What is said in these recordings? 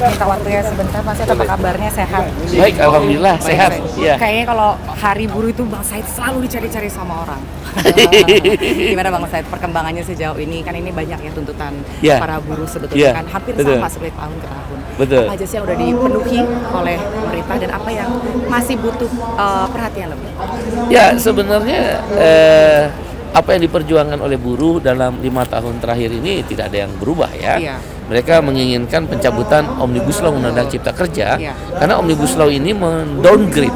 minta waktunya sebentar, Mas Said. Apa kabarnya, sehat? Baik, alhamdulillah sehat. Ya. Kayaknya kalau hari buruh itu Bang Said selalu dicari-cari sama orang. Gimana Bang Said perkembangannya sejauh ini? Kan ini banyak ya tuntutan para buruh sebetulnya kan hampir sama seperti tahun ke tahun. Betul. Apa aja sih yang udah dipenuhi oleh pemerintah dan apa yang masih butuh perhatian lebih? Ya, sebenarnya apa yang diperjuangkan oleh buruh dalam 5 tahun terakhir ini tidak ada yang berubah ya. Iya. Mereka menginginkan pencabutan Omnibus Law Undang-Undang Cipta Kerja karena Omnibus Law ini mendowngrade,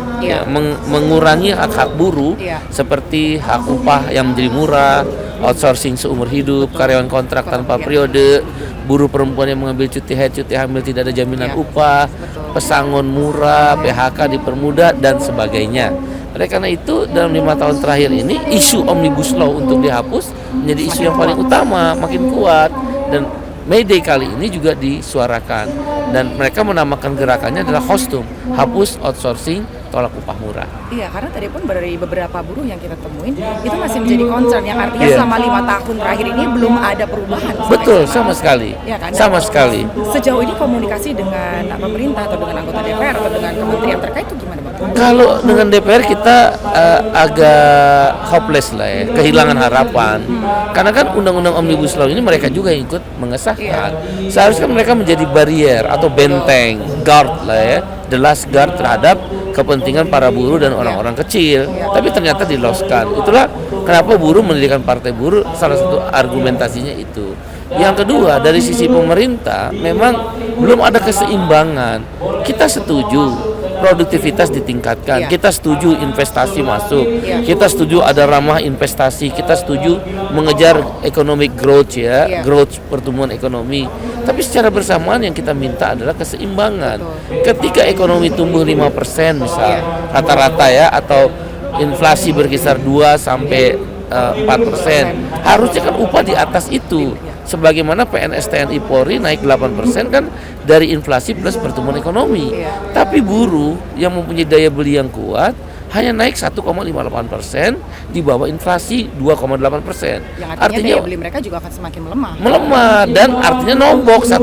mengurangi hak-hak buruh seperti hak upah yang menjadi murah, outsourcing seumur hidup, karyawan kontrak tanpa periode, buruh perempuan yang mengambil cuti haid, cuti hamil tidak ada jaminan upah, pesangon murah, PHK dipermudah dan sebagainya. Oleh karena itu dalam 5 tahun terakhir ini isu Omnibus Law untuk dihapus menjadi isu yang paling utama, makin kuat, dan May Day kali ini juga disuarakan dan mereka menamakan gerakannya adalah Hostum, hapus outsourcing, tolak upah murah. Iya, karena tadi pun dari beberapa buruh yang kita temuin itu masih menjadi concern yang artinya selama 5 tahun terakhir ini belum ada perubahan. Betul, sama sekali. Ya, kan? Sama sekali. Sejauh ini komunikasi dengan pemerintah atau dengan anggota DPR atau dengan kementerian terkait itu gimana Bang? Kalau dengan DPR kita agak hopeless lah ya, kehilangan harapan. Karena kan undang-undang Omnibus Law ini mereka juga ikut mengesahkan. Seharusnya mereka menjadi barrier atau benteng, guard lah ya, the last guard terhadap kepentingan para buruh dan orang-orang kecil. Tapi ternyata diloskan. Itulah kenapa buruh mendirikan partai buruh, salah satu argumentasinya itu. Yang kedua, dari sisi pemerintah memang belum ada keseimbangan. Kita setuju produktivitas ditingkatkan, kita setuju investasi masuk, kita setuju ada ramah investasi, kita setuju mengejar economic growth growth pertumbuhan ekonomi. Tapi secara bersamaan yang kita minta adalah keseimbangan. Ketika ekonomi tumbuh 5% misal rata-rata ya, atau inflasi berkisar 2 sampai 4%, harusnya kan upah di atas itu. Sebagaimana PNS TNI Polri naik 8% kan dari inflasi plus pertumbuhan ekonomi. Tapi buruh yang mempunyai daya beli yang kuat hanya naik 1,58% di bawah inflasi 2,8%. Artinya daya beli mereka juga akan semakin melemah. Melemah dan artinya nombok 1%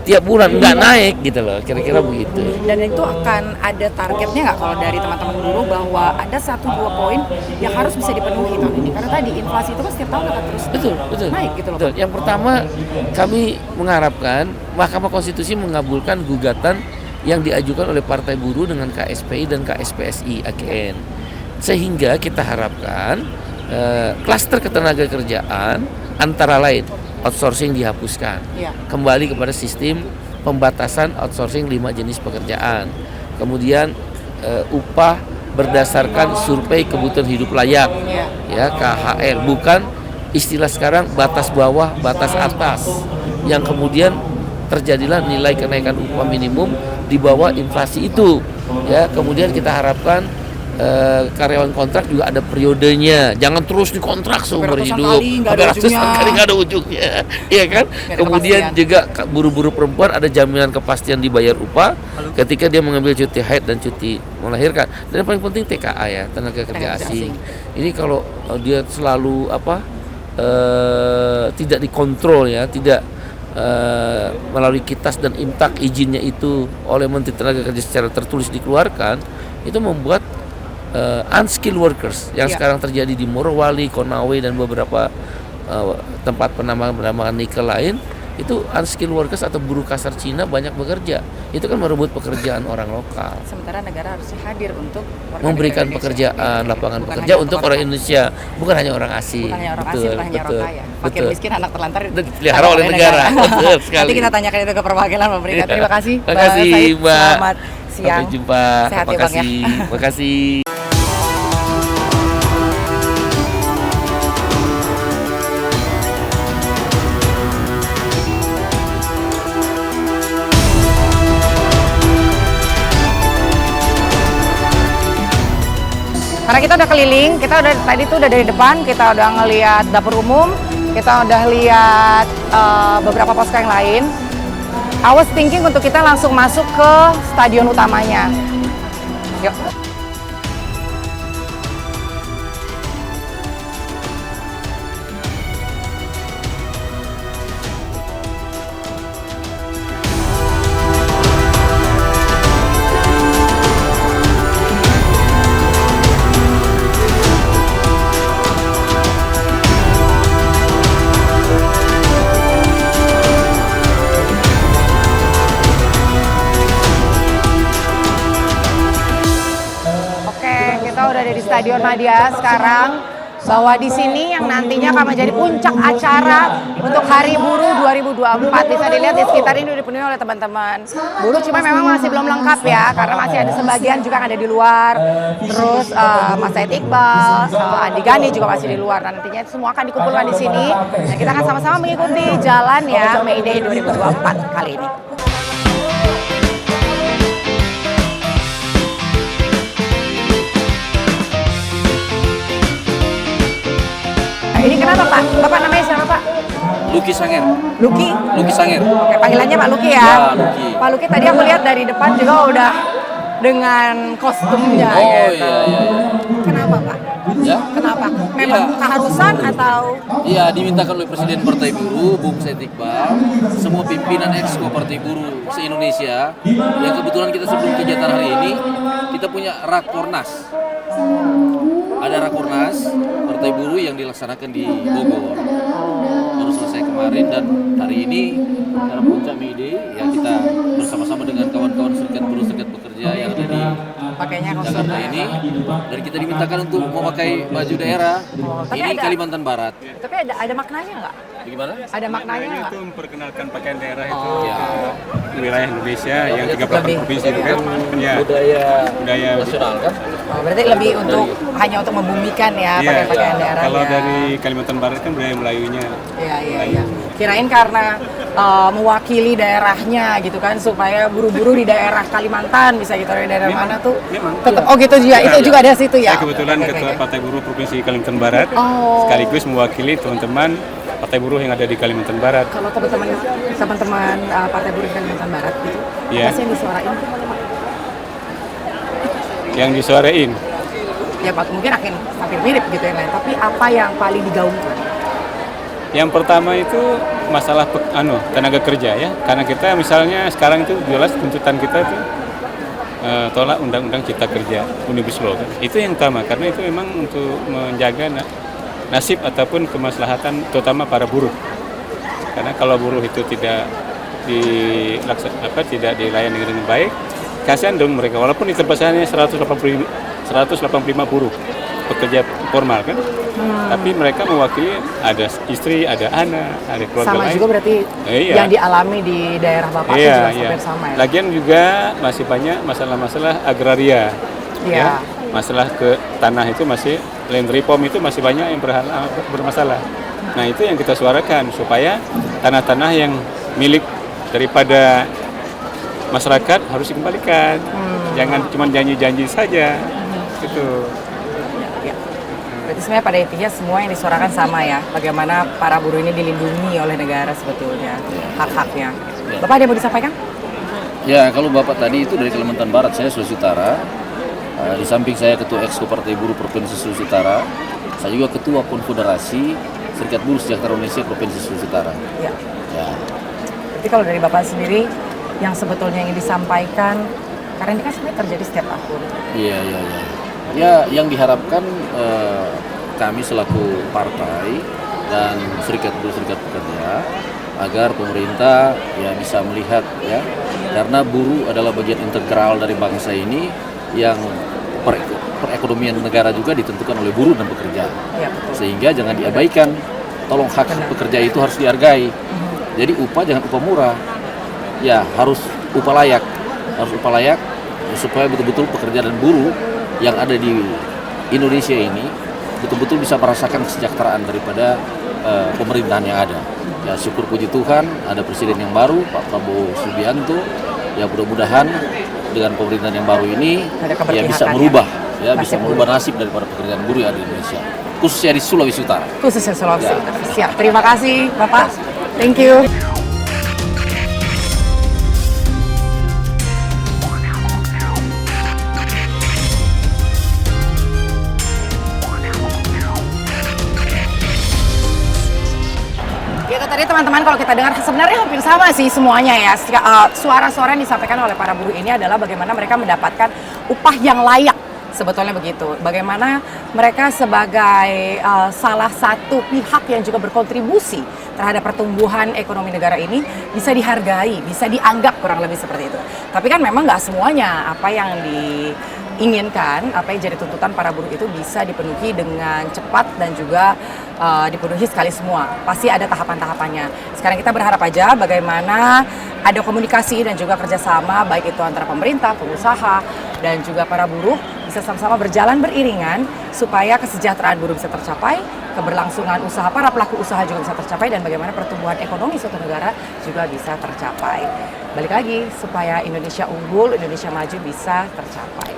tiap bulan, nggak naik gitu loh, kira-kira begitu. Dan itu akan ada targetnya nggak kalau dari teman-teman buruh bahwa ada 1-2 poin yang harus bisa dipenuhi tahun ini? Karena tadi inflasi itu kan setiap tahun akan terus naik gitu loh. Betul. Yang pertama kami mengharapkan Mahkamah Konstitusi mengabulkan gugatan yang diajukan oleh Partai Buruh dengan KSPI dan KSPSI AGN, sehingga kita harapkan klaster ketenaga kerjaan antara lain outsourcing dihapuskan, kembali kepada sistem pembatasan outsourcing 5 jenis pekerjaan, kemudian upah berdasarkan survei kebutuhan hidup layak, ya KHL, bukan istilah sekarang batas bawah batas atas, yang kemudian terjadilah nilai kenaikan upah minimum di bawah inflasi itu, ya. Kemudian kita harapkan karyawan kontrak juga ada periodenya, jangan terus dikontrak seumur hidup, ratusan kali nggak ada ujungnya, ya kan. Kemudian juga buruh-buruh perempuan ada jaminan kepastian dibayar upah ketika dia mengambil cuti haid dan cuti melahirkan. Dan yang paling penting TKA ya, tenaga kerja asing. Ini kalau dia selalu tidak dikontrol ya, tidak melalui kitas dan imtak izinnya itu oleh Menteri Tenaga Kerja secara tertulis dikeluarkan, itu membuat unskilled workers yang sekarang terjadi di Morowali, Konawe dan beberapa tempat penambangan nikel lain, itu unskilled workers atau buruh kasar Cina banyak bekerja. Itu kan merebut pekerjaan orang lokal. Sementara negara harus hadir untuk memberikan pekerjaan, lapangan pekerja untuk orang Indonesia, bukan hanya orang asing. Bukan hanya orang asing, bukan hanya orang kaya. Fakir miskin anak terlantar itu dipelihara oleh negara. Betul sekali. Nanti kita tanyakan itu ke perwakilan pemerintah. Terima kasih. Terima kasih, Mbak. Selamat siang. Sampai jumpa. Sehat Terima kasih. Terima kasih. Karena kita udah keliling, tadi tuh udah dari depan, kita udah ngelihat dapur umum, kita udah lihat beberapa posko yang lain. I was thinking untuk kita langsung masuk ke stadion utamanya. Yuk. kita udah ada di Stadion Madia sekarang, bahwa di sini yang nantinya akan menjadi puncak acara untuk Hari Buruh 2024. Bisa dilihat di sekitar ini udah dipenuhi oleh teman-teman buruh, cuma memang masih belum lengkap ya, karena masih ada sebagian juga yang ada di luar. Terus Mas Said Iqbal, Andi Gani juga masih di luar. Dan nantinya semua akan dikumpulkan di sini. Dan kita akan sama-sama mengikuti jalan ya May Day 2024 kali ini. Ini kenapa Pak? Bapak namanya siapa Pak? Luki Sanger. Luki? Luki Sanger. Oke, panggilannya Pak Luki ya? Ya, Luki. Pak Luki tadi aku lihat dari depan juga udah dengan kostumnya Oh gitu. iya. Kenapa Pak? Ya. Kenapa? Memang Iya. keharusan atau? Iya, dimintakan oleh Presiden Partai Buruh, Bung Said Iqbal, semua pimpinan Exco Partai Buruh se-Indonesia, yang kebetulan kita sebelum kegiatan hari ini, kita punya Rakornas. Ada Rakornas Partai Buruh yang dilaksanakan di Bogor. Baru selesai kemarin dan hari ini dalam puncak May Day ya kita bersama-sama dengan kawan-kawan serikat buruh, serikat pekerja yang ada di Pakainya kostum. Jakarta ini, dan kita dimintakan untuk memakai baju daerah. tapi Ini ada- Kalimantan Barat. Tapi ada maknanya nggak? Bagaimana? Ada maknanya Ini nggak? untuk memperkenalkan pakaian daerah itu Ya. ke wilayah Indonesia yang 38 Lebih. provinsi itu kan. Ya. Budaya nasional kan? Oh, berarti lebih untuk hanya untuk membumikan ya Iya. pakaian daerahnya. Kalau dari Kalimantan Barat kan budaya Melayunya. Iya. Kirain karena mewakili daerahnya gitu kan, supaya buruh-buruh di daerah Kalimantan bisa gitu, dari daerah Memang, mana tuh memang. tetap oh gitu juga, itu Ya. juga ada situ ya. Saya kebetulan Oke, Ketua oke. Partai Buruh Provinsi Kalimantan Barat, Oh. sekaligus mewakili teman-teman Partai Buruh yang ada di Kalimantan Barat. Kalau teman-teman Partai Buruh Kalimantan Barat gitu, Iya. apa sih yang disuarain? Yang disuarain, Ya Pak, mungkin akan hampir mirip gitu ya, tapi apa yang paling digaungkan? yang pertama itu masalah tenaga kerja ya, karena kita misalnya sekarang itu jelas tuntutan kita itu tolak Undang-Undang Cipta Kerja Omnibus Law kan. Itu yang utama, karena itu memang untuk menjaga nasib ataupun kemaslahatan terutama para buruh. Karena kalau buruh itu tidak tidak dilayani dengan baik, kasihan dong mereka, walaupun di tempat saya 185 buruh pekerja formal kan, tapi mereka mewakili ada istri, ada anak, ada keluarga Sama lain. juga berarti Iya. yang dialami di daerah Bapak itu juga hampir sama ya? Lagian juga masih banyak masalah-masalah agraria. Iya. Masalah ke tanah itu masih land reform itu masih banyak yang bermasalah. Nah, itu yang kita suarakan supaya tanah-tanah yang milik daripada masyarakat harus dikembalikan. Jangan cuma janji-janji saja. Gitu. Ya. Berarti sebenarnya pada intinya semua yang disuarakan sama ya, bagaimana para buruh ini dilindungi oleh negara sebetulnya, hak-haknya. Bapak ada yang mau disampaikan? Ya, kalau Bapak tadi itu dari Kalimantan Barat, saya Sulawesi Utara. Di samping saya Ketua Exco Partai Buruh Provinsi Sulawesi Utara, saya juga Ketua Konfederasi Serikat Buruh Sejahtera Indonesia Provinsi Sulawesi Utara. Ya. Ya. Berarti kalau dari Bapak sendiri, yang sebetulnya ingin disampaikan, karena ini kan sebenarnya terjadi setiap tahun. Iya. Ya, yang diharapkan kami selaku partai dan serikat buruh, serikat pekerja, agar pemerintah ya bisa melihat ya, karena buruh adalah bagian integral dari bangsa ini yang perekonomian negara juga ditentukan oleh buruh dan pekerja. Ya, betul. Sehingga jangan diabaikan. Tolong hak pekerja itu harus dihargai. Jadi upah jangan upah murah. Ya, harus upah layak. Harus upah layak supaya betul-betul pekerja dan buruh yang ada di Indonesia ini betul-betul bisa merasakan kesejahteraan daripada pemerintahan yang ada. Ya, syukur puji Tuhan ada presiden yang baru, Pak Prabowo Subianto. Ya, mudah-mudahan dengan pemerintahan yang baru ini Ada ya bisa keberpihakan merubah ya. bisa merubah nasib daripada pekerjaan buruh yang ada di Indonesia, khususnya di Sulawesi Utara. Khususnya Sulawesi. Ya. Siap, terima kasih Bapak. Thank you. Itu tadi teman-teman, kalau kita dengar sebenarnya hampir sama sih semuanya ya. Suara-suara yang disampaikan oleh para buruh ini adalah bagaimana mereka mendapatkan upah yang layak. Sebetulnya begitu. Bagaimana mereka sebagai salah satu pihak yang juga berkontribusi terhadap pertumbuhan ekonomi negara ini bisa dihargai, bisa dianggap kurang lebih seperti itu. Tapi kan memang nggak semuanya apa yang inginkan, apa yang jadi tuntutan para buruh itu bisa dipenuhi dengan cepat dan juga dipenuhi sekali semua. Pasti ada tahapan-tahapannya. Sekarang kita berharap aja bagaimana ada komunikasi dan juga kerjasama, baik itu antara pemerintah, pengusaha, dan juga para buruh bisa sama-sama berjalan beriringan supaya kesejahteraan buruh bisa tercapai, keberlangsungan usaha para pelaku usaha juga bisa tercapai, dan bagaimana pertumbuhan ekonomi suatu negara juga bisa tercapai. Balik lagi, supaya Indonesia unggul, Indonesia maju bisa tercapai.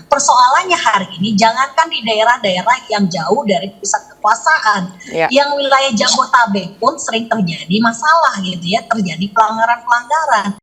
Persoalannya hari ini, jangankan di daerah-daerah yang jauh dari pusat kekuasaan, yang wilayah Jabotabek pun sering terjadi masalah gitu ya, terjadi pelanggaran-pelanggaran.